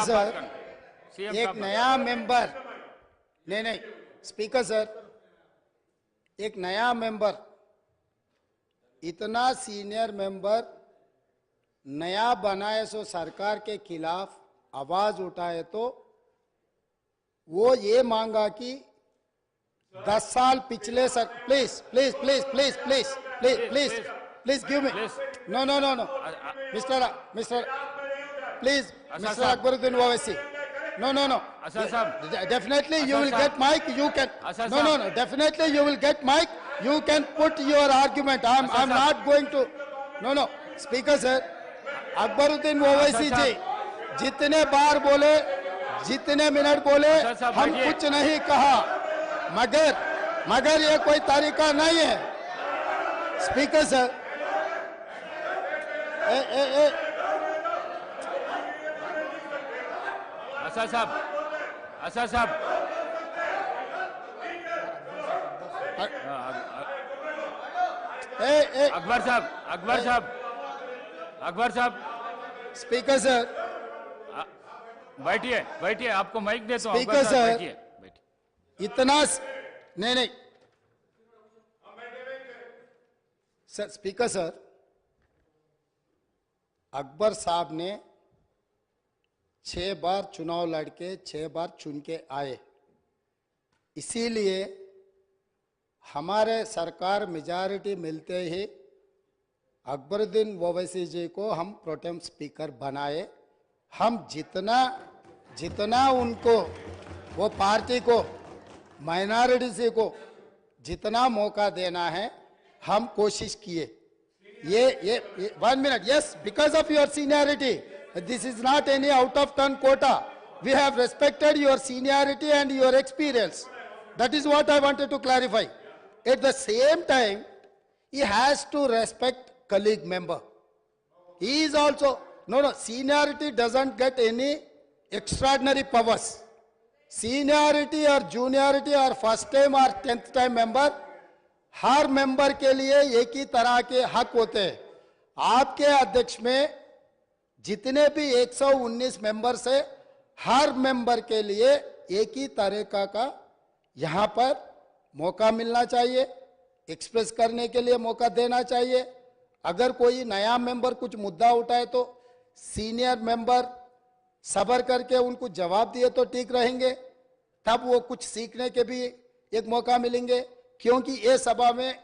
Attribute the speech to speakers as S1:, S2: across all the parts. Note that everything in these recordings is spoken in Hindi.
S1: सर एक नया मेंबर नहीं स्पीकर सर, एक नया मेंबर, इतना सीनियर मेंबर नया बनाए सो सरकार के खिलाफ आवाज उठाए तो वो ये मांगा कि 10 साल पिछले sir please please please please please please please please give me no no no no mister please mister Akbaruddin Owaisi no definitely you will get mic, you can no definitely you will get mic, you can put your argument. I'm not going to no speaker sir Akbaruddin Owaisi ji जितने बार बोले जितने मिनट बोले हम कुछ नहीं कहा, मगर ये कोई तरीका नहीं है स्पीकर सर।
S2: असद साहब अकबर साहब
S1: स्पीकर सर
S2: बैठिए आपको माइक देता हूं।
S1: स्पीकर सर बैठिए इतना नहीं सर स्पीकर सर अकबर साहब ने 6 बार चुनाव लड़के 6 बार चुन के आए, इसीलिए हमारे सरकार मेजॉरिटी मिलते ही अकबरुद्दीन ओवैसी जी को हम प्रोटेम स्पीकर बनाए। हम जितना उनको वो पार्टी को माइनॉरिटी को जितना मौका देना है हम कोशिश किए। ये 1 minute yes because of your seniority, this is not any out of turn quota. We have respected your seniority and your experience. That is what I wanted to clarify. At the same time, he has to respect colleague member. He is also no seniority doesn't get any extraordinary powers. Seniority or juniority or first time or 10th time member, her member के लिए एक ही तरह के हक होते हैं। आपके अध्यक्ष में जितने भी 119 मेंबर्स है, हर मेंबर के लिए एक ही तरीका का यहाँ पर मौका मिलना चाहिए, एक्सप्रेस करने के लिए मौका देना चाहिए। अगर कोई नया मेंबर कुछ मुद्दा उठाए तो सीनियर मेंबर सब्र करके उनको जवाब दिए तो ठीक रहेंगे, तब वो कुछ सीखने के भी एक मौका मिलेंगे। क्योंकि ये सभा में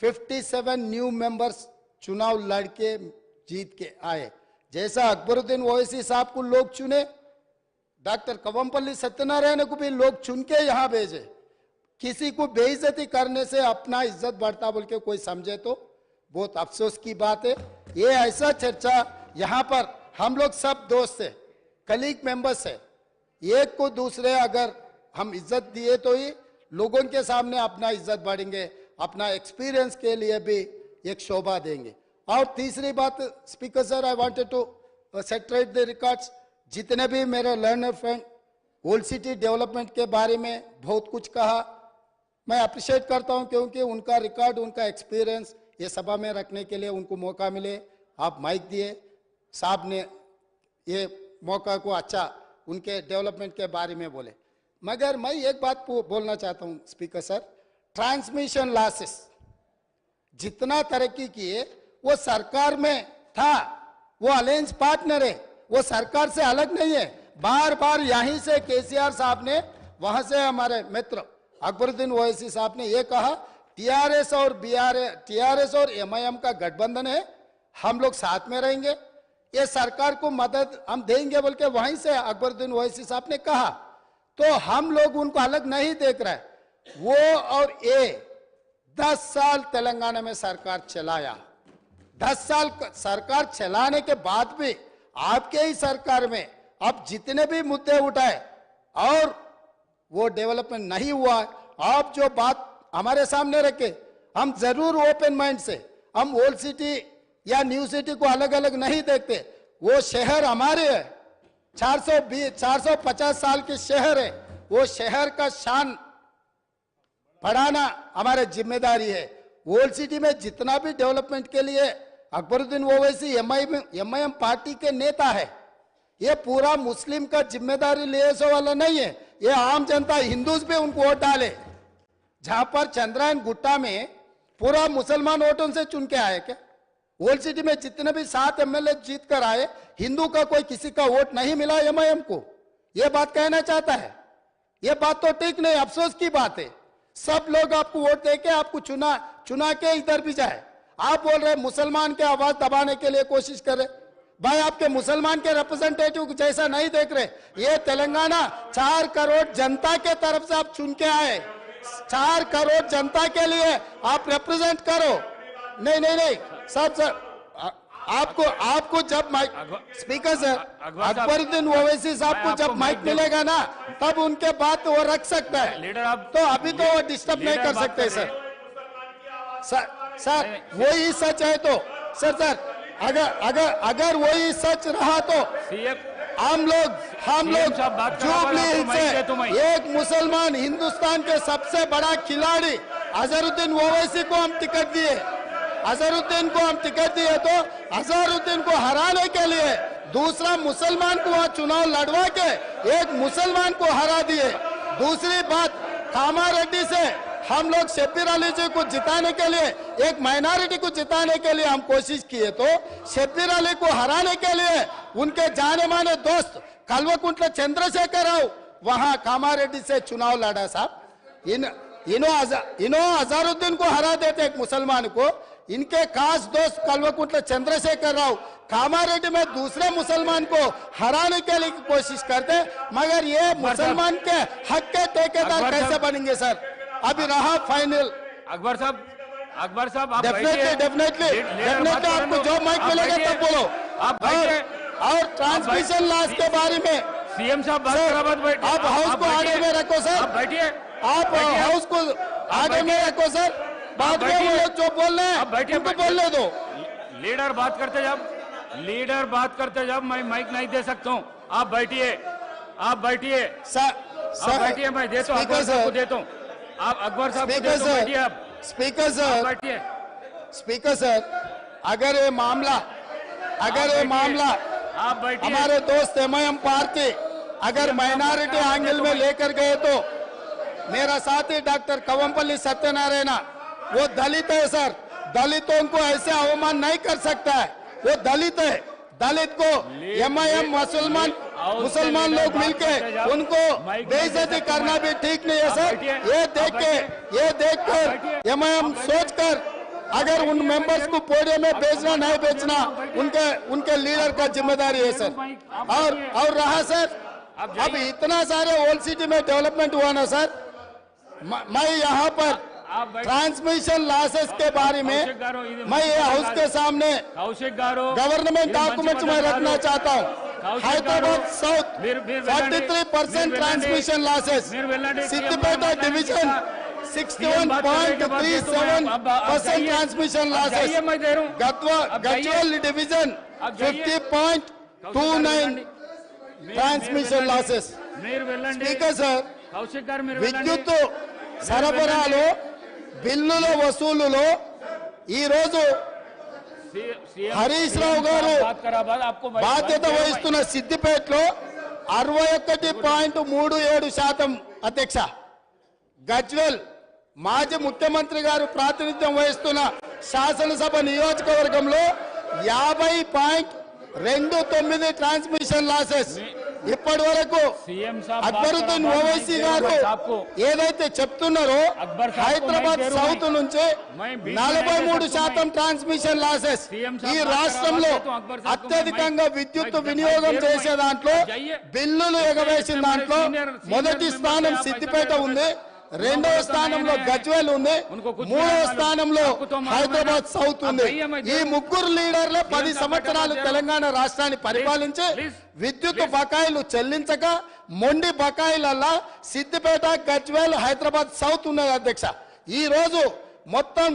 S1: 57 न्यू मेंबर्स चुनाव लड़के जीत के आए। जैसा अकबरुद्दीन ओवैसी साहब को लोग चुने, डॉक्टर कवंपल्ली सत्यनारायण को भी लोग चुन के यहाँ भेजे। किसी को बेइज्जती करने से अपना इज्जत बढ़ता बोल के कोई समझे तो बहुत अफसोस की बात है। ये ऐसा चर्चा यहाँ पर हम लोग सब दोस्त है, कलीग मेंबर्स है, एक को दूसरे अगर हम इज्जत दिए तो ही लोगों के सामने अपना इज्जत बढ़ेंगे, अपना एक्सपीरियंस के लिए भी एक शोभा देंगे। और तीसरी बात speaker sir, I wanted to set right the records. जितने भी मेरे learned friend old city development के बारे में बहुत कुछ कहा, मैं अप्रिशिएट करता हूं क्योंकि उनका रिकॉर्ड उनका एक्सपीरियंस ये सभा में रखने के लिए उनको मौका मिले। आप माइक दिए, साहब ने ये मौका को अच्छा उनके डेवलपमेंट के बारे में बोले। मगर मैं एक बात बोलना चाहता हूं स्पीकर सर, ट्रांसमिशन लॉसेस जितना तरक्की किए वो सरकार में था, वो अलायंस पार्टनर है, वो सरकार से अलग नहीं है। बार बार यहीं से केसीआर साहब ने, वहां से हमारे मित्र अकबरुद्दीन ओवैसी साहब ने ये कहा टीआरएस और एमआईएम का गठबंधन है, हम लोग साथ में रहेंगे, ये सरकार को मदद हम देंगे बोल के वहीं से अकबरुद्दीन ओवैसी साहब ने कहा। तो हम लोग उनको अलग नहीं देख रहे। वो और ये 10 साल तेलंगाना में सरकार चलाया, 10 साल सरकार चलाने के बाद भी आपके ही सरकार में अब जितने भी मुद्दे उठाए और वो डेवलपमेंट नहीं हुआ। आप जो बात हमारे सामने रखे, हम जरूर ओपन माइंड से, हम ओल्ड सिटी या न्यू सिटी को अलग अलग नहीं देखते। वो शहर हमारे है, 450 साल के शहर है, वो शहर का शान बढ़ाना हमारी जिम्मेदारी है। ओल्ड सिटी में जितना भी डेवलपमेंट के लिए अकबरुद्दीन ओवैसी एमआईएम पार्टी के नेता है, ये पूरा मुस्लिम का जिम्मेदारी ले सो वाला नहीं है, ये आम जनता हिंदूज भी उनको वोट डाले। जहां पर चंद्रायन गुट्टा में पूरा मुसलमान वोटों से चुन के आए क्या? ओल्ड सिटी में जितने भी 7 एमएलए जीत कर आए, हिंदू का कोई किसी का वोट नहीं मिला एमआईएम को। यह बात कहना चाहता है, यह बात तो ठीक नहीं, अफसोस की बात है। सब लोग आपको वोट देके आपको चुना के इधर भी जाए। आप बोल रहे मुसलमान के आवाज दबाने के लिए कोशिश कर रहे। भाई आपके मुसलमान के रिप्रेजेंटेटिव जैसा नहीं देख रहे। ये तेलंगाना 4 करोड़ जनता के तरफ से आप चुन के आए, 4 करोड़ जनता के लिए आप रिप्रेजेंट करो। नहीं नहीं नहीं सर आपको जब mike speaker sir Akbaruddin Owaisi साहब को जब माइक मिलेगा ना, तब उनके बात वो रख सकता है।
S2: लीडर आप
S1: तो अभी तो वो डिस्टर्ब नहीं कर सकते सर वही सच है तो सर अगर वही सच रहा तो हम लोग जुबली हिल्स से एक मुसलमान हिंदुस्तान के सबसे बड़ा खिलाड़ी अजहरुद्दीन ओवैसी को हम टिकट दिए। अजहरुद्दीन को हम टिकट दिए तो अजहरुद्दीन को हराने के लिए दूसरा मुसलमान को वहां चुनाव लड़वा के एक मुसलमान को हरा दिए। दूसरी बात, कामारेड्डी से हम लोग शब्बीर अली जी को जिताने के लिए, एक माइनॉरिटी को जिताने के लिए हम कोशिश किए तो शब्बीर अली को हराने के लिए उनके जाने माने दोस्त कल्वकुंट्ला चंद्रशेखर राव वहां कामारेड्डी से चुनाव लड़ा। साहब इन्हों अजहरुद्दीन को हरा देते एक मुसलमान को, इनके खास दोस्त कल्वकुंट्ला चंद्रशेखर राव कामारेड्डी में दूसरे मुसलमान को हराने के लिए कोशिश करते, मगर ये मुसलमान के हक के ठेकेदार कैसे बनेंगे सर? अभी रहा फाइनल।
S2: अकबर साहब आप
S1: डेफिनेटली आपको जो माइक मिलेगा तब बोलो। और ट्रांसमिशन लॉस के बारे में
S2: सीएम साहब
S1: आप हाउस को आगे में रखो सर,
S2: बैठिए,
S1: आप हाउस को आगे में रखो सर। बाद में वो लोग जो बोल रहे हैं उनको बोलने दो।
S2: लीडर बात करते जब मैं माइक नहीं दे सकता हूँ। आप बैठिए
S1: सर
S2: बैठिए, मैं देता हूँ अकबर साहब को देता हूँ। आप अकबर साहब को देता हूँ, बैठिए आप।
S1: स्पीकर सर अगर ये मामला
S2: आप बैठिए।
S1: हमारे दोस्त एमआईएम पार्टी अगर माइनॉरिटी एंगल में लेकर गए तो मेरा साथी डॉक्टर कवंपल्ली सत्यनारायण वो दलित है सर, दलितों को ऐसे अवमान नहीं कर सकता है, वो दलित है। दलित को एमआईएम मुसलमान लोग मिलके उनको बेइज्जती करना भी ठीक नहीं है सर। ये देख कर एमआईएम सोच कर अगर उन मेंबर्स को पोडियम में भेजना नहीं भेजना उनके लीडर का जिम्मेदारी है सर। और रहा सर, अब इतना सारे ओल्ड सिटी में डेवलपमेंट हुआ ना सर, मैं यहाँ पर ट्रांसमिशन लॉसेस के बारे में मैं ये हाउस के सामने गवर्नमेंट डॉक्यूमेंट्स में रखना चाहता हूँ। Hyderabad south 43% transmission losses, Siddipeta division 61.37% transmission losses, Gadwal division 50.29 transmission losses. Speaker sir విద్యుత్ సరఫరాలో బిల్లుల వసూలులో ఈ రోజు హరీష్ రావు గారు బాధ్యత వహిస్తున్న సిద్దిపేటలో 61.37% అధ్యక్ష, గజ్వేల్ మాజీ ముఖ్యమంత్రి గారు ప్రాతినిధ్యం వహిస్తున్న శాసనసభ నియోజకవర్గంలో 50.29 ట్రాన్స్మిషన్ లాసెస్ ఇప్పటి వరకు అక్బరుద్దీన్ ఓవైసీ గారు ఏదైతే చెప్తున్నారో హైదరాబాద్ సౌత్ నుంచి 43% ట్రాన్స్మిషన్ లాసెస్, ఈ రాష్ట్రంలో అత్యధికంగా విద్యుత్ వినియోగం చేసే దాంట్లో బిల్లులు ఎగవేసిన దాంట్లో మొదటి స్థానం సిద్దిపేట ఉంది, రెండవ స్థానంలో గజ్వేల్ ఉంది, మూడవ స్థానంలో హైదరాబాద్ సౌత్ ఉంది। ఈ ముగ్గురు లీడర్లే 10 సంవత్సరాలు తెలంగాణ రాష్ట్రాన్ని పరిపాలించి విద్యుత్ బకాయిలు చెల్లించక మొండి బకాయిలల్లా సిద్దిపేట, గజ్వేల్, హైదరాబాద్ సౌత్ ఉన్నది అధ్యక్ష। ఈ రోజు మొత్తం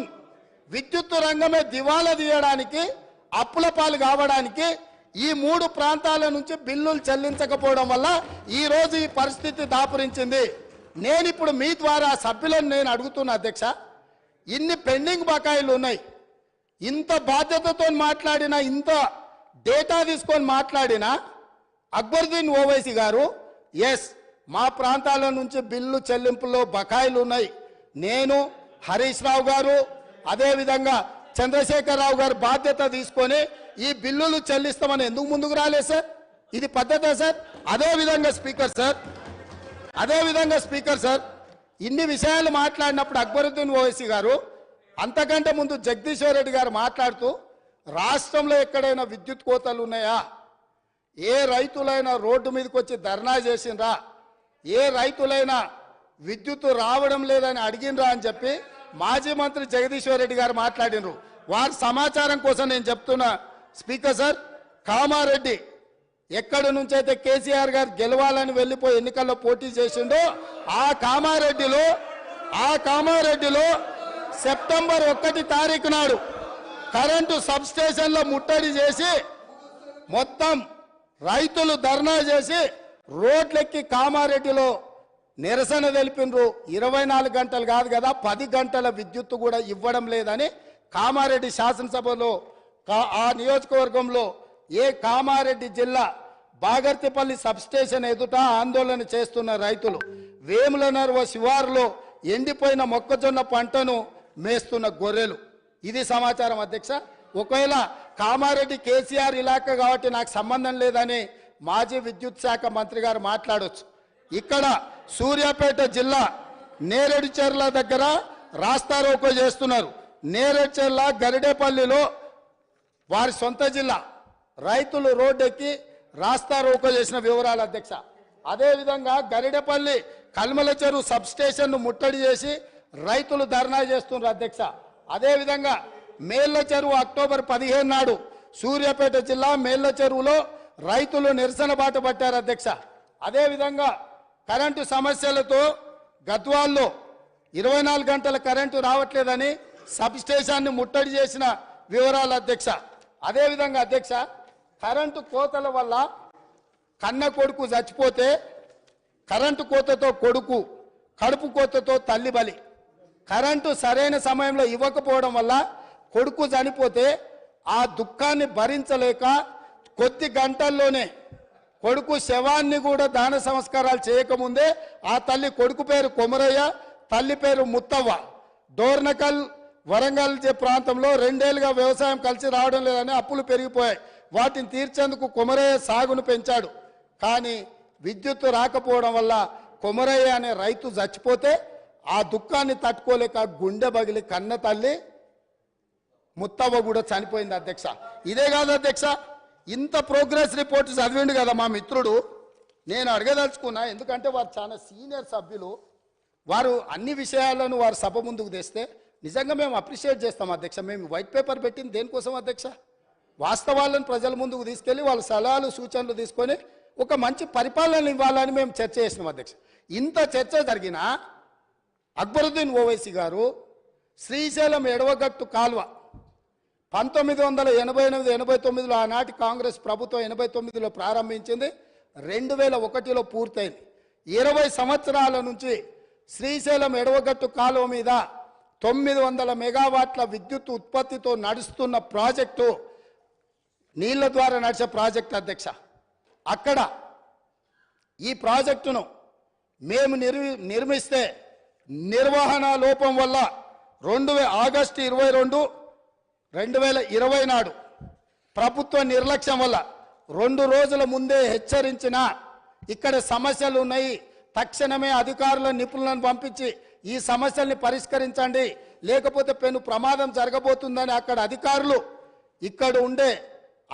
S1: విద్యుత్ రంగమే దివాలా తీయడానికి, అప్పుల పాలు కావడానికి ఈ 3 ప్రాంతాల నుంచి బిల్లులు చెల్లించకపోవడం వల్ల ఈ రోజు ఈ పరిస్థితి దాపురించింది। నేను ఇప్పుడు మీ ద్వారా సభ్యులను నేను అడుగుతున్నా అధ్యక్ష, ఇన్ని పెండింగ్ బకాయిలు ఉన్నాయి, ఇంత బాధ్యతతో మాట్లాడినా, ఇంత డేటా తీసుకొని మాట్లాడినా అక్బరుద్దీన్ ఓవైసీ గారు ఎస్ మా ప్రాంతాల నుంచి బిల్లు చెల్లింపుల్లో బకాయిలు ఉన్నాయి, నేను హరీష్ రావు గారు అదేవిధంగా చంద్రశేఖరరావు గారు బాధ్యత తీసుకొని ఈ బిల్లులు చెల్లిస్తామని ఎందుకు ముందుకు రాలేదు సార్? ఇది పద్ధతే సార్? అదేవిధంగా స్పీకర్ సార్ ఇన్ని విషయాలు మాట్లాడినప్పుడు అక్బరుద్దీన్ ఓవైసీ గారు అంతకంటే ముందు జగదీశ్వర్ రెడ్డి గారు మాట్లాడుతూ రాష్ట్రంలో ఎక్కడైనా విద్యుత్ కోతలు ఉన్నాయా, ఏ రైతులైనా రోడ్డు మీదకి వచ్చి ధర్నా చేసిండ్రా, ఏ రైతులైనా విద్యుత్ రావడం లేదని అడిగినరా అని చెప్పి మాజీ మంత్రి జగదీశ్వర్ రెడ్డి గారు మాట్లాడినరు. వారి సమాచారం కోసం నేను చెప్తున్నా స్పీకర్ సార్, కామారెడ్డి ఎక్కడి నుంచి అయితే కేసీఆర్ గారు గెలవాలని వెళ్ళిపోయి ఎన్నికల్లో పోటీ చేసిండో ఆ కామారెడ్డిలో సెప్టెంబర్ 1 తారీఖు నాడు కరెంటు సబ్ స్టేషన్లో ముట్టడి చేసి మొత్తం రైతులు ధర్నా చేసి రోడ్లెక్కి కామారెడ్డిలో నిరసన తెలిపినరు. 24 గంటలు కాదు కదా 10 గంటల విద్యుత్తు కూడా ఇవ్వడం లేదని కామారెడ్డి శాసనసభలో ఆ నియోజకవర్గంలో కామారెడ్డి జిల్లా బాగర్తిపల్లి సబ్స్టేషన్ ఎదుట ఆందోళన చేస్తున్న రైతులు, వేములనర్వ శివారులో ఎండిపోయిన మొక్కజొన్న పంటను మేస్తున్న గొర్రెలు. ఇది సమాచారం అధ్యక్ష. ఒకవేళ కామారెడ్డి కేసీఆర్ ఇలాకా కాబట్టి నాకు సంబంధం లేదని మాజీ విద్యుత్ శాఖ మంత్రి గారు మాట్లాడొచ్చు. ఇక్కడ సూర్యాపేట జిల్లా నేరేడుచెర్ల దగ్గర రాస్తారోకో చేస్తున్నారు. నేరేడుచెర్ల గరిడేపల్లిలో వారి సొంత జిల్లా రైతులు రోడ్డెక్కి రాస్తారోకో చేసిన వివరాలు అధ్యక్ష. అదేవిధంగా గరిడేపల్లి కల్మల చెరువు సబ్ స్టేషన్ను ముట్టడి చేసి రైతులు ధర్నా చేస్తున్నారు అధ్యక్ష. అదేవిధంగా మేళ్ల చెరువు అక్టోబర్ 15 నాడు సూర్యాపేట జిల్లా మేళ్ల చెరువులో రైతులు నిరసన బాట పట్టారు అధ్యక్ష. అదేవిధంగా కరెంటు సమస్యలతో గద్వాల్లో 24 గంటల కరెంటు రావట్లేదని సబ్ స్టేషన్ని ముట్టడి చేసిన వివరాలు అధ్యక్ష. అదేవిధంగా అధ్యక్ష, కరెంటు కోతల వల్ల కన్న కొడుకు చచ్చిపోతే కరెంటు కోతతో కొడుకు, కడుపు కోతతో తల్లి బలి. కరెంటు సరైన సమయంలో ఇవ్వకపోవడం వల్ల కొడుకు చనిపోతే ఆ దుఃఖాన్ని భరించలేక కొద్ది గంటల్లోనే కొడుకు శవాన్ని కూడా దాన సంస్కారాలు చేయకముందే ఆ తల్లి, కొడుకు పేరు కొమరయ్య, తల్లి పేరు ముత్తవ్వ, డోర్నకల్ వరంగల్ ప్రాంతంలో 2 ఏళ్లుగా వ్యవసాయం కలిసి రావడం లేదని అప్పులు పెరిగిపోయాయి. వాటిని తీర్చేందుకు కొమరయ్య సాగును పెంచాడు. కానీ విద్యుత్ రాకపోవడం వల్ల కొమరయ్య అనే రైతు చచ్చిపోతే ఆ దుఃఖాన్ని తట్టుకోలేక గుండె బగిలి కన్న తల్లి ముత్తవ్వ కూడా చనిపోయింది అధ్యక్ష. ఇదే కాదు అధ్యక్ష, ఇంత ప్రోగ్రెస్ రిపోర్ట్ చదివిండు కదా మా మిత్రుడు. నేను అడగదలుచుకున్నా, ఎందుకంటే వారు చాలా సీనియర్ సభ్యులు, వారు అన్ని విషయాలను వారు సభ ముందుకు తెస్తే నిజంగా మేము అప్రిషియేట్ చేస్తాం అధ్యక్ష. మేము వైట్ పేపర్ పెట్టింది దేనికోసం అధ్యక్ష? వాస్తవాలను ప్రజల ముందుకు తీసుకెళ్లి వాళ్ళ సలహాలు సూచనలు తీసుకొని ఒక మంచి పరిపాలన ఇవ్వాలని మేము చర్చ చేసినాం అధ్యక్ష. ఇంత చర్చ జరిగిన అక్బరుద్దీన్ ఓవైసీ గారు శ్రీశైలం ఎడవగట్టు కాల్వ 1988-89లో ఆనాటి కాంగ్రెస్ ప్రభుత్వం 89లో ప్రారంభించింది, 2001లో పూర్తయింది. 20 సంవత్సరాల నుంచి శ్రీశైలం ఎడవగట్టు కాలువ మీద 900 మెగావాట్ల విద్యుత్ ఉత్పత్తితో నడుస్తున్న ప్రాజెక్టు నీళ్ల ద్వారా నడిచే ప్రాజెక్టు అధ్యక్ష. అక్కడ ఈ ప్రాజెక్టును మేము నిర్మిస్తే నిర్వహణ లోపం వల్ల ఆగస్టు 22, 2020 నాడు ప్రభుత్వ నిర్లక్ష్యం వల్ల 2 రోజుల ముందే హెచ్చరించిన ఇక్కడ సమస్యలు ఉన్నాయి, తక్షణమే అధికారుల నిపుణులను పంపించి ఈ సమస్యల్ని పరిష్కరించండి, లేకపోతే పెను ప్రమాదం జరగబోతుందని అక్కడ అధికారులు ఇక్కడ ఉండే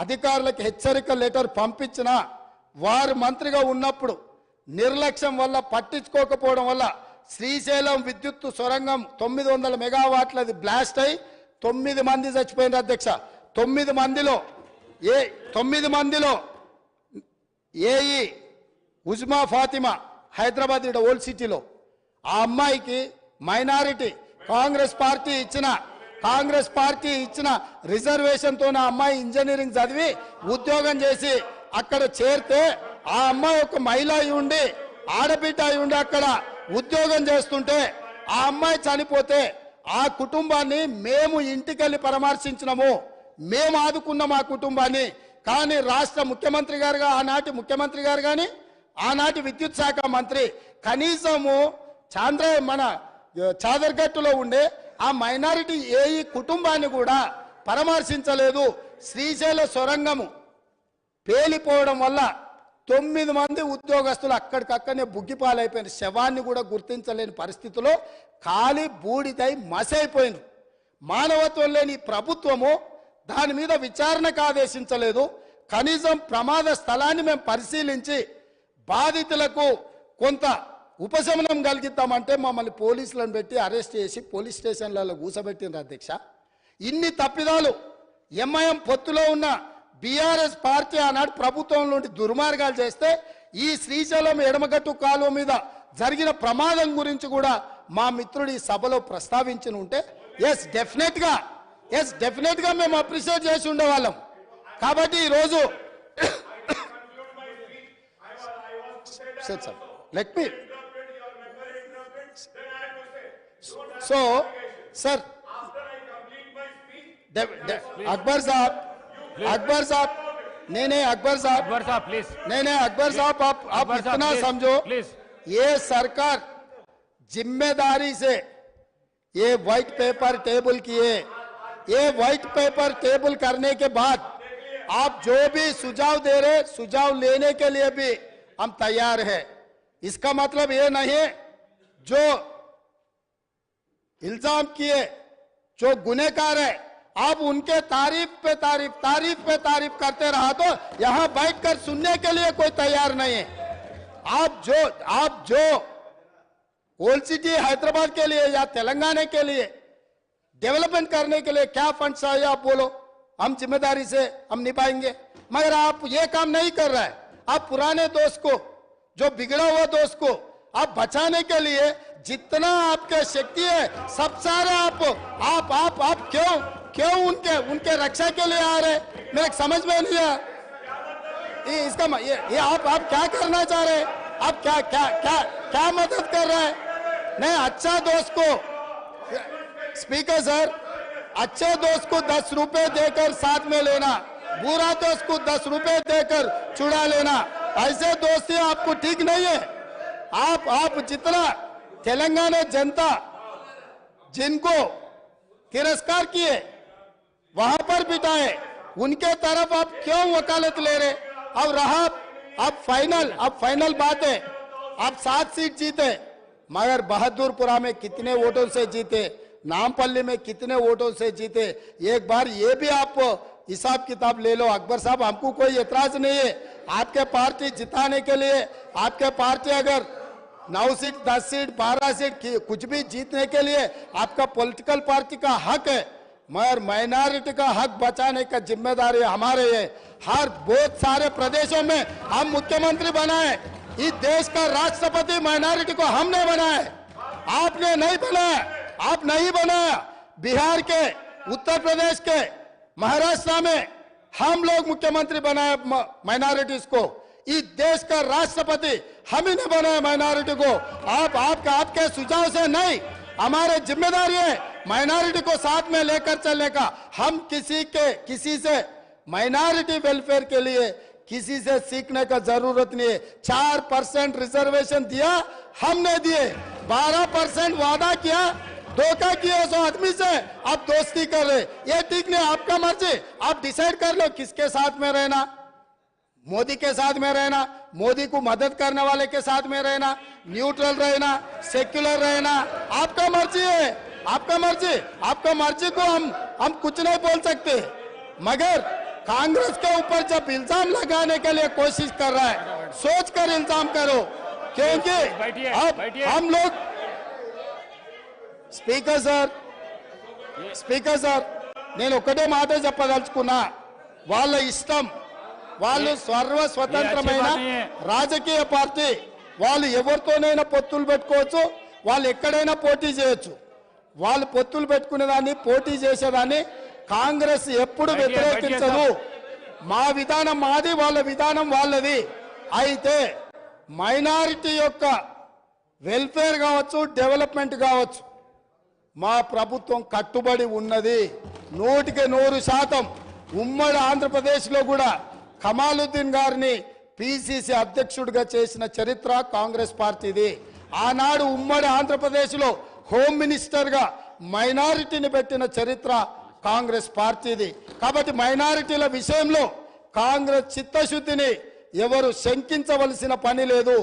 S1: అధికారులకు హెచ్చరిక లెటర్ పంపించిన వారు మంత్రిగా ఉన్నప్పుడు నిర్లక్ష్యం వల్ల పట్టించుకోకపోవడం వల్ల శ్రీశైలం విద్యుత్ సొరంగం 900 మెగావాట్లది బ్లాస్ట్ అయి 9 మంది చచ్చిపోయినారు అధ్యక్ష. 9 మందిలో ఏఈ ఉజ్మా ఫాతిమా హైదరాబాద్ ఓల్డ్ సిటీలో ఆ అమ్మాయికి మైనారిటీ కాంగ్రెస్ పార్టీ ఇచ్చిన రిజర్వేషన్తో ఆ అమ్మాయి ఇంజనీరింగ్ చదివి ఉద్యోగం చేసి అక్కడ చేరితే ఆ అమ్మాయి ఒక మహిళ అయి ఉండి ఆడబిడ్డ అయి ఉండి అక్కడ ఉద్యోగం చేస్తుంటే ఆ అమ్మాయి చనిపోతే ఆ కుటుంబాన్ని మేము ఇంటికెళ్ళి పరామర్శించినాము, మేము ఆదుకున్నాం ఆ కుటుంబాన్ని. కానీ రాష్ట్ర ముఖ్యమంత్రి గారుగా ఆనాటి ముఖ్యమంత్రి గారు కానీ ఆనాటి విద్యుత్ శాఖ మంత్రి కనీసము మన చాదర్గట్టులో ఉండే ఆ మైనారిటీ ఏఈ కుటుంబాన్ని కూడా పరామర్శించలేదు. శ్రీశైల సొరంగము పేలిపోవడం వల్ల 9 మంది ఉద్యోగస్తులు అక్కడికక్కడనే బుగ్గిపాలైపోయిన శవాన్ని కూడా గుర్తించలేని పరిస్థితిలో ఖాళీ బూడిదై మసైపోయినారు. మానవత్వం లేని ప్రభుత్వము దాని మీద విచారణకు ఆదేశించలేదు. కనీసం ప్రమాద స్థలాన్ని మేము పరిశీలించి బాధితులకు కొంత ఉపశమనం కలిగిద్దామంటే మమ్మల్ని పోలీసులను పెట్టి అరెస్ట్ చేసి పోలీస్ స్టేషన్లలో కూసబెట్టినారు అధ్యక్ష. ఇన్ని తప్పిదాలు ఎంఐఎం పొత్తులో ఉన్న బీఆర్ఎస్ పార్టీ ఆనాడు ప్రభుత్వంలో దుర్మార్గాలు చేస్తే ఈ శ్రీశైలం ఎడమగట్టు కాలువ మీద జరిగిన ప్రమాదం గురించి కూడా మా మిత్రుడు ఈ సభలో ప్రస్తావించి ఉంటే ఎస్ డెఫినెట్ గా మేము అప్రిషియేట్ చేసి ఉండేవాళ్ళం. కాబట్టి ఈరోజు let me so sir Akbar साहब नहीं अकबर साहब
S2: प्लीज
S1: नहीं अकबर साहब आप इतना समझो
S2: प्लीज
S1: ये सरकार जिम्मेदारी से ये व्हाइट पेपर टेबल किए. ये व्हाइट पेपर टेबल करने के बाद आप जो भी सुझाव दे रहे सुझाव लेने के लिए भी हम तैयार हैं. इसका मतलब ये नहीं जो इल्जाम किए जो गुनहगार है आप उनके तारीफ पे तारीफ करते रहा तो यहां बैठकर सुनने के लिए कोई तैयार नहीं है. आप जो ओल्ड सिटी हैदराबाद के लिए या तेलंगाना के लिए डेवलपमेंट करने के लिए क्या फंड चाहिए आप बोलो, हम जिम्मेदारी से हम निभाएंगे. मगर आप ये काम नहीं कर रहे हैं. आप पुराने दोस्त को जो बिगड़ा हुआ दोस्त को आप बचाने के लिए जितना आपके शक्ति है सब सारे आप क्यों उनके रक्षा के लिए आ रहे. मेरे समझ में नहीं आया इसका ये आप क्या करना चाह रहे हैं. आप क्या मदद कर रहे हैं. नहीं अच्छा दोस्त को स्पीकर सर अच्छे दोस्त को 10 रुपए देकर साथ में लेना, बुरा दोस्त को 10 रुपए देकर चुरा लेना, ऐसे दोस्ती आपको ठीक नहीं है. आप जितना तेलंगाना जनता जिनको तिरस्कार किए वहां पर बिठाए उनके तरफ आप क्यों वकालत ले रहे. अब रहा अब फाइनल बात है. आप 7 सीट जीते मगर बहादुरपुरा में कितने वोटों से जीते, नामपल्ली में कितने वोटों से जीते, एक बार ये भी आप हिसाब किताब ले लो. अकबर साहब हमको कोई एतराज नहीं है. आपके पार्टी जिताने के लिए आपके पार्टी अगर 9 सीट 10 सीट 12 सीट कुछ भी जीतने के लिए आपका पॉलिटिकल पार्टी का हक है. मगर माइनॉरिटी का हक बचाने का जिम्मेदारी हमारे है. हर बहुत सारे प्रदेशों में हम मुख्यमंत्री बनाए. इस देश का राष्ट्रपति माइनॉरिटी को हमने बनाया, आपने नहीं बनाया. आप नहीं बनाया. बिहार के, उत्तर प्रदेश के, महाराष्ट्र में हम लोग मुख्यमंत्री बनाए माइनॉरिटीज को. इस देश का राष्ट्रपति हम ही ने बनाया माइनॉरिटी को. आपके सुझाव से नहीं, हमारे जिम्मेदारी है माइनॉरिटी को साथ में लेकर चलने का. हम किसी से माइनॉरिटी वेलफेयर के लिए किसी से सीखने का जरूरत नहीं है. 4% रिजर्वेशन दिया हमने दिए, 12% वादा किया, धोखा किया सो आदमी से आप दोस्ती कर रहे. ये ठीक नहीं. आपका मर्जी, आप डिसाइड कर लो किसके साथ में रहना. मोदी के साथ में रहना, मोदी को मदद करने वाले के साथ में रहना, न्यूट्रल रहना, सेक्युलर रहना, आपका मर्जी है. आपका मर्जी को हम कुछ नहीं बोल सकते. मगर कांग्रेस के ऊपर जब इल्जाम लगाने के लिए कोशिश कर रहा है सोच कर इल्जाम करो, क्योंकि अब हम लोग స్పీకర్ సార్ నేను ఒకటే మాట చెప్పదలుచుకున్నా. వాళ్ళ ఇష్టం, వాళ్ళు స్వతంత్రమైన రాజకీయ పార్టీ, వాళ్ళు ఎవరితోనైనా పొత్తులు పెట్టుకోవచ్చు, వాళ్ళు ఎక్కడైనా పోటీ చేయొచ్చు. వాళ్ళు పొత్తులు పెట్టుకునేదాన్ని పోటీ చేసేదాన్ని కాంగ్రెస్ ఎప్పుడు వ్యతిరేకించదు. మా విధానం మాది, వాళ్ళ విధానం వాళ్ళది. అయితే మైనారిటీ యొక్క వెల్ఫేర్ కావచ్చు, డెవలప్మెంట్ కావచ్చు, మా ప్రభుత్వం కట్టుబడి ఉన్నది 100% ఉమ్మడి ఆంధ్రప్రదేశ్లో కూడా కమాలుద్దీన్ గారిని పిసిసి అధ్యక్షుడిగా చేసిన చరిత్ర కాంగ్రెస్ పార్టీది. ఆనాడు ఉమ్మడి ఆంధ్రప్రదేశ్లో హోమ్ మినిస్టర్గా మైనారిటీని పెట్టిన చరిత్ర కాంగ్రెస్ పార్టీది. కాబట్టి మైనారిటీల విషయంలో కాంగ్రెస్ చిత్తశుద్ధిని ఎవరు శంకించవలసిన పని లేదు.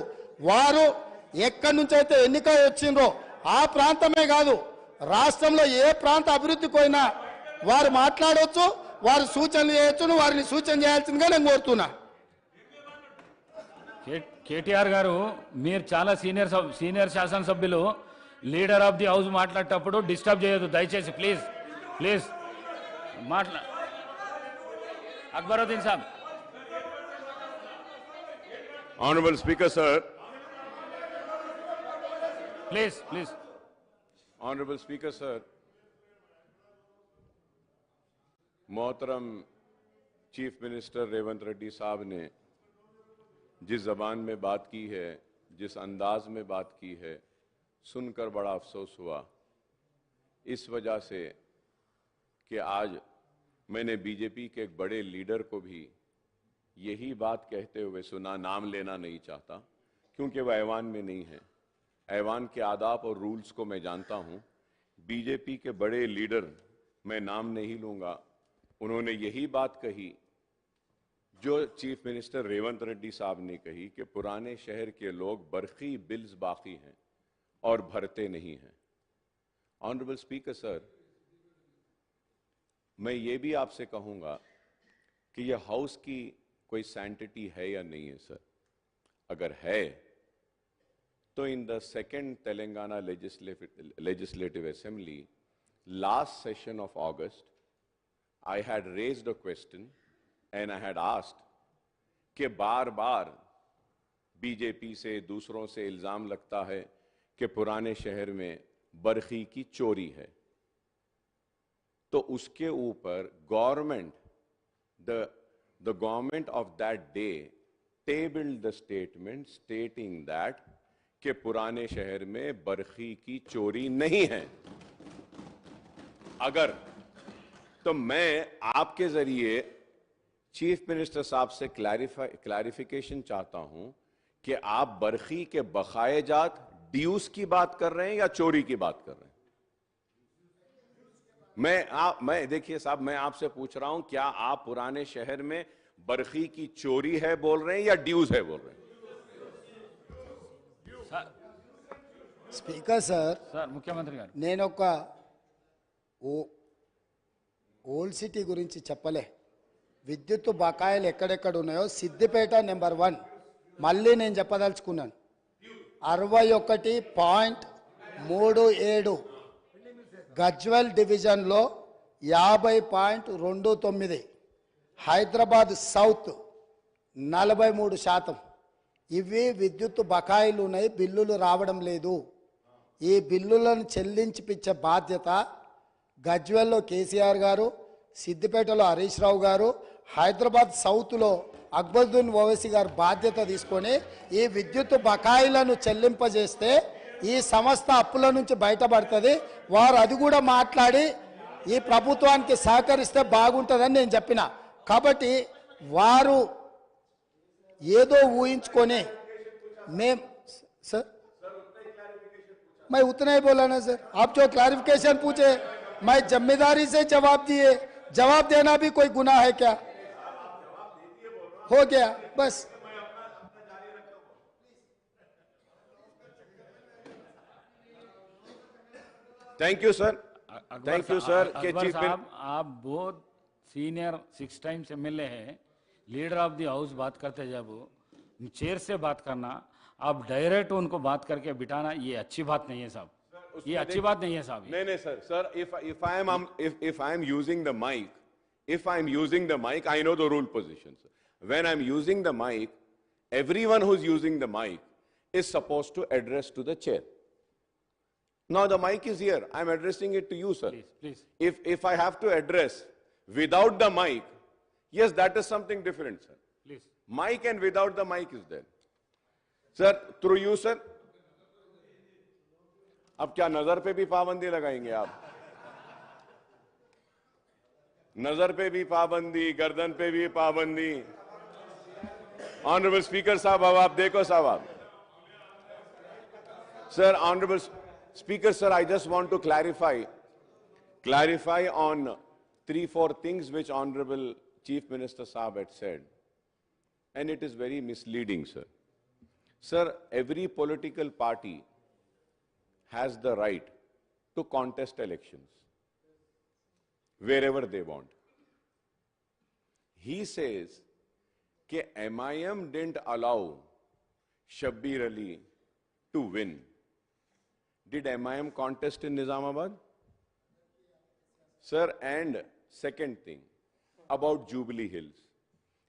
S1: వారు ఎక్కడి నుంచి అయితే ఎన్నిక వచ్చిండ్రో ఆ ప్రాంతమే కాదు, రాష్ట్రంలో ఏ ప్రాంత అభివృద్ధికి పోయినా వారు మాట్లాడవచ్చు, వారు సూచనలు చేయొచ్చు. వారిని సూచన చేయాల్సిందిగా నేను కోరుతున్నా.
S2: కేటీఆర్ గారు, మీరు చాలా సీనియర్ శాసనసభ్యులు, లీడర్ ఆఫ్ ది హౌస్ మాట్లాడేటప్పుడు డిస్టర్బ్ చేయొద్దు దయచేసి. Please please Akbaruddin Saab.
S3: Honorable Speaker, sir.
S2: Please.
S3: Honorable Speaker, sir. मोहतरम चीफ मिनिस्टर रेवंत रेड्डी साहब ने जिस जबान में बात की है, जिस अंदाज में बात की है, सुनकर बड़ा अफसोस हुआ। इस वजह से कि आज मैंने बीजेपी के एक बड़े लीडर को भी यही बात कहते हुए सुना, नाम लेना नहीं चाहता क्योंकि वह ऐवान में नहीं है। ऐवान के आदाब और रूल्स को मैं जानता हूं। बीजेपी के बड़े लीडर, मैं नाम नहीं लूंगा, उन्होंने यही बात कही जो चीफ मिनिस्टर रेवंत रेड्डी साहब ने कही कि पुराने शहर के लोग बरखी बिल्स बाकी हैं और भरते नहीं हैं। ऑनरेबल स्पीकर सर, मैं ये भी आपसे कहूंगा कि यह हाउस की कोई सैंटिटी है या नहीं है सर। अगर है तो in the second Telangana legislative assembly last session of August I had raised a question and I had asked कि बार बार बीजेपी से दूसरों से इल्जाम लगता है कि पुराने शहर में बरखी की चोरी है, तो उसके ऊपर government the government of that day tabled the statement stating that कि पुराने शहर में बरखी की चोरी नहीं है। अगर तो मैं आपके जरिए चीफ मिनिस्टर साहब से क्लैरिफिकेशन चाहता हूं कि आप बरखी के बकाए जात ड्यूस की बात कर रहे हैं या चोरी की बात कर रहे हैं। मैं देखिए साहब, मैं आपसे पूछ रहा हूं, क्या आप पुराने शहर में बरखी की चोरी है बोल रहे हैं या ड्यूज है बोल रहे हैं?
S1: స్పీకర్ సార్,
S2: ముఖ్యమంత్రి గారు,
S1: నేను ఒక ఓల్డ్ సిటీ గురించి చెప్పలే. విద్యుత్ బకాయిలు ఎక్కడెక్కడ ఉన్నాయో సిద్దిపేట నెంబర్ 1 మళ్ళీ నేను చెప్పదలుచుకున్నాను. 61.37 గజ్వెల్ డివిజన్లో 50.29, హైదరాబాద్ సౌత్ 43%. ఇవి విద్యుత్ బకాయిలు ఉన్నాయి, బిల్లులు రావడం లేదు. ఈ బిల్లులను చెల్లించిపించే బాధ్యత గజ్వెల్లో కేసీఆర్ గారు, సిద్దిపేటలో హరీష్ రావు గారు, హైదరాబాద్ సౌత్లో అక్బరుద్దీన్ ఓవైసీ గారు బాధ్యత తీసుకొని ఈ విద్యుత్ బకాయిలను చెల్లింపజేస్తే ఈ సంస్థ అప్పుల నుంచి బయటపడుతుంది. వారు అది కూడా మాట్లాడి ఈ ప్రభుత్వానికి సహకరిస్తే బాగుంటుందని నేను చెప్పిన. కాబట్టి వారు ఏదో ఊహించుకొని सर मैं उतना ही बोला ना सर, आप जो क्लैरिफिकेशन पूछे मैं जिम्मेदारी से जवाब दिए. जवाब देना भी कोई गुनाह है क्या? हो गया बस.
S3: Thank you sir. Thank you sir.
S2: Akbar साहब, आप बहुत सीनियर 6 टाइम्स MLA है, लीडर ऑफ द हाउस बात करते जब चेयर से बात करना, आप डायरेक्ट उनको बात करके बिठाना, ये अच्छी बात नहीं है साहब. ये अच्छी बात नहीं है साहब.
S3: नहीं sir, if I am using the mic, I know the rule positions. When I am using the mic, everyone who is using the mic is supposed to address to the chair. Now the mic is here, I am addressing it to you, sir.
S2: Please.
S3: If I have to address without the mic, yes, that is something different, sir.
S2: Please.
S3: Mic and without the mic is there. Sir, through you, sir. अब क्या नजर पे भी पाबंदी लगाएंगे आप? नजर पे भी पाबंदी, गर्दन पे भी पाबंदी. Honorable Speaker साहब, अब आप देखो साहब आप. Sir, Honorable Speaker, sir, I just want to clarify on 3-4 things which Honorable Chief Minister Saab had said. And it is very misleading, sir. Sir, every political party has the right to contest elections wherever they want. He says that MIM didn't allow Shabbir Ali to win. Did MIM contest in Nizamabad? Sir, and second thing, about Jubilee Hills.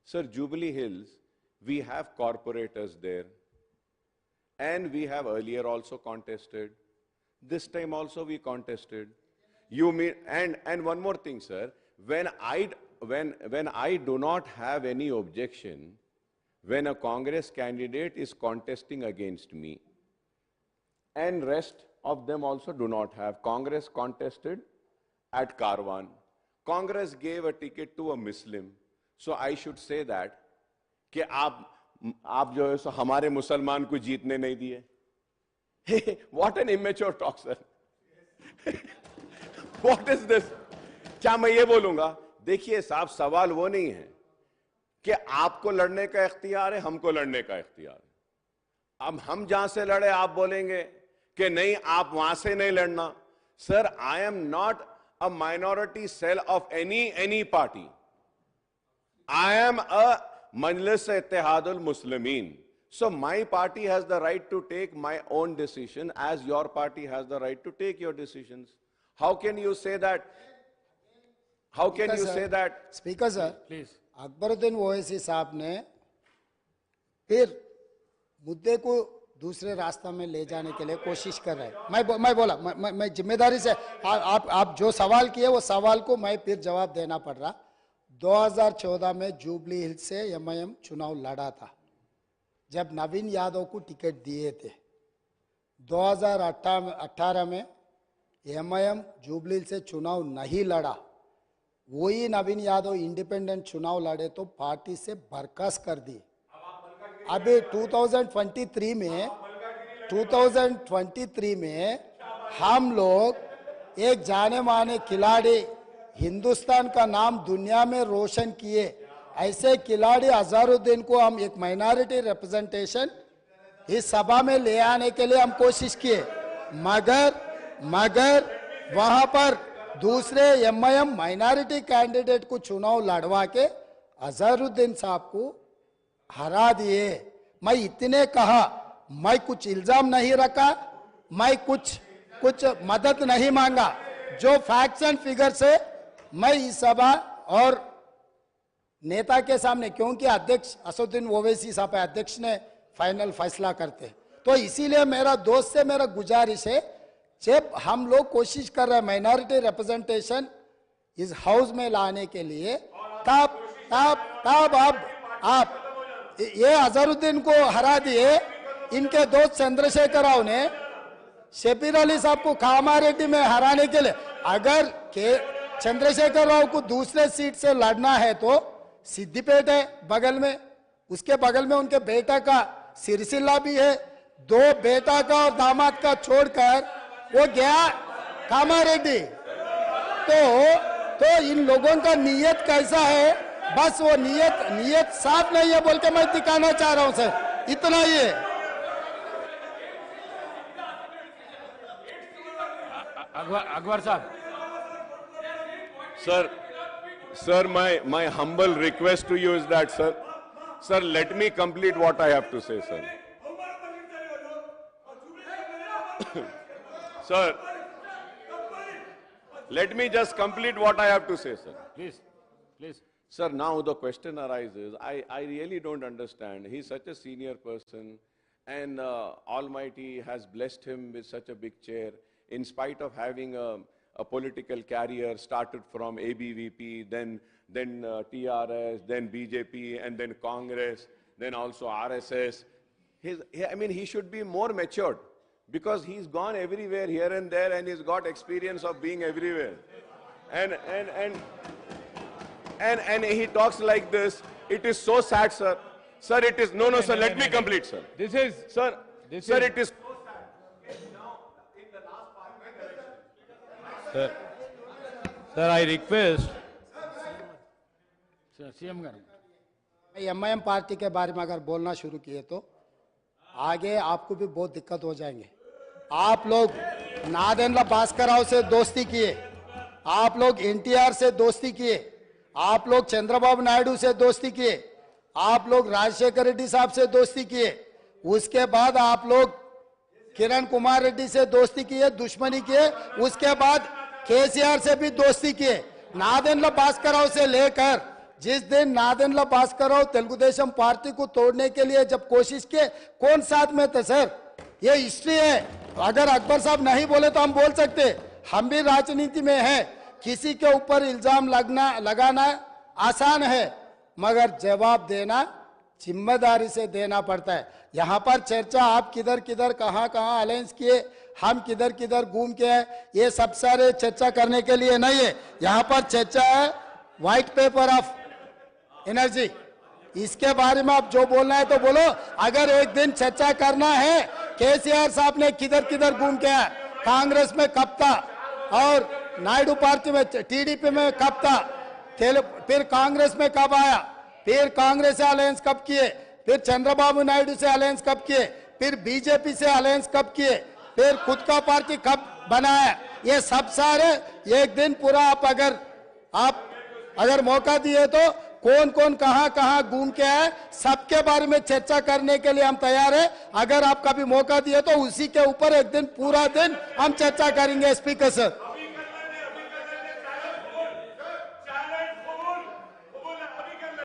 S3: Sir, Jubilee Hills, we have corporators there. And we have earlier also contested. This time also we contested. You mean, and one more thing, sir. When I do not have any objection, when a Congress candidate is contesting against me, and rest of them also do not have. Congress contested at Karwan. Congress gave a ticket to a Muslim. So I should say that कि आप जो है सो हमारे मुसलमान को जीतने नहीं दिए. What an immature talk, sir. What is this? क्या मैं ये बोलूंगा? देखिए साहब, सवाल वो नहीं है कि आपको लड़ने का इख्तियार है, हमको लड़ने का इख्तियार है. अब हम जहां से लड़े आप बोलेंगे कि नहीं आप वहां से नहीं लड़ना. Sir, I am not a minority cell of any party. I am a Majlis Ittihadul Muslimin. So my party has the right to take my own decision as your party has the right to take your decisions. How can you say that? How can you say that?
S1: Speaker sir,
S2: Please.
S1: Akbaruddin Owaisi साहब ने फिर मुद्दे को दूसरे रास्ता में ले जाने के लिए कोशिश कर रहे हैं. मैं बोला मैं जिम्मेदारी से आप जो सवाल किए वो सवाल को मैं फिर जवाब देना पड़ रहा. 2014 में जुबली हिल्स से एमआईएम चुनाव लड़ा था जब नवीन यादव को टिकट दिए थे. 2018 में एमआईएम जुबली हिल्स से चुनाव नहीं लड़ा. वही नवीन यादव इंडिपेंडेंट चुनाव लड़े तो पार्टी से बर्खास्त कर दी. अभी 2023 में हम लोग एक जाने माने खिलाड़ी, हिंदुस्तान का नाम दुनिया में रोशन किए ऐसे खिलाड़ी अजहरुद्दीन को हम एक माइनॉरिटी रिप्रेजेंटेशन इस सभा में ले आने के लिए हम कोशिश किए. मगर वहां पर दूसरे एमआईएम माइनॉरिटी कैंडिडेट को चुनाव लड़वा के अजहरुद्दीन साहब को हरा दिए. मैं इतने कहा, मैं कुछ इल्जाम नहीं रखा, मैं कुछ मदद नहीं मांगा. जो फैक्ट्स एंड फिगर से मैं इस सभा और नेता के सामने, क्योंकि अध्यक्ष असदुद्दीन ओवैसी साहब अध्यक्ष ने फाइनल फैसला करते, तो इसीलिए मेरा दोस्त से मेरा गुजारिश है, जब हम लोग कोशिश कर रहे हैं माइनॉरिटी रिप्रेजेंटेशन इस हाउस में लाने के लिए, तब आप ये अजहरुद्दीन को हरा दिए. इनके दोस्त चंद्रशेखर राव ने शबीर अली साहब को कामारेड्डी में हराने के लिए, अगर के चंद्रशेखर राव को दूसरे सीट से लड़ना है तो सिद्दीपेट है बगल में, उसके बगल में उनके बेटा का सिरसिल्ला भी है. 2 बेटा का और दामाद का छोड़कर वो गया कामारेड्डी. तो इन लोगों का नीयत कैसा है, बस वो नीयत साफ नहीं है बोल के मैं दिखाना चाह रहा हूं सर. इतना ही है.
S2: अकबर साहब.
S3: Sir, my humble request to you is that, sir, let me complete what I have to say, sir. Sir, let me just complete what I have to say, sir.
S2: Please.
S3: Sir, now the question arises, I really don't understand. He's such a senior person and Almighty has blessed him with such a big chair in spite of having a political career, started from ABVP, then TRS, then BJP, and then Congress, then also RSS. He should be more matured because he's gone everywhere here and there and he's got experience of being everywhere. And he talks like this. It is so sad, sir. Sir, it is, no, sir, let me complete, sir.
S4: This is,
S3: Sir, it is,
S4: sir, I request,
S2: CM garu
S1: MIM party के बारे में अगर बोलना शुरू किए तो आगे आपको भी बहुत दिक्कत हो जाएंगे। आप लोग नादेंद्र भास्कर राव से दोस्ती किए, आप लोग एनटीआर से दोस्ती किए, आप लोग चंद्रबाबू नायडू से दोस्ती किए, आप लोग राजशेखर रेड्डी साहब से दोस्ती किए, उसके बाद आप लोग किरण कुमार रेड्डी से दोस्ती किए, दुश्मनी किए, उसके बाद केसीआर से भी दोस्ती किए। नादेंद्र भास्कर राव से लेकर जिस दिन नादेंद्र भास्कर राव तेलुगु देशम पार्टी को तोड़ने के लिए जब कोशिश किए, कौन साथ में थे सर? ये हिस्ट्री है। अगर अकबर साहब नहीं बोले तो हम बोल सकते, हम भी राजनीति में हैं। किसी के ऊपर इल्जाम लगाना आसान है, मगर जवाब देना जिम्मेदारी से देना पड़ता है। यहाँ पर चर्चा आप किधर किधर कहाँ अलायंस किए, हम किधर किधर घूम के हैं, ये सब सारे चर्चा करने के लिए नहीं है। यहाँ पर चर्चा है व्हाइट पेपर ऑफ एनर्जी, इसके बारे में आप जो बोलना है तो बोलो। अगर एक दिन चर्चा करना है केसीआर साहब ने किधर किधर घूम के आया, कांग्रेस में कब था और नायडू पार्टी में टीडीपी में कब था, फिर कांग्रेस में कब आया, फिर कांग्रेस से अलायंस कब किए, फिर चंद्रबाबू नायडू से अलायंस कब किए, फिर बीजेपी से अलायंस कब किए, फिर खुद का पार्टी कब बनाया, ये सब सारे एक दिन पूरा आप अगर मौका दिए तो कौन कौन कहां घूम के आए, सबके बारे में चर्चा करने के लिए हम तैयार है। अगर आप कभी मौका दिए तो उसी के ऊपर एक दिन पूरा दिन हम चर्चा करेंगे। Speaker sir.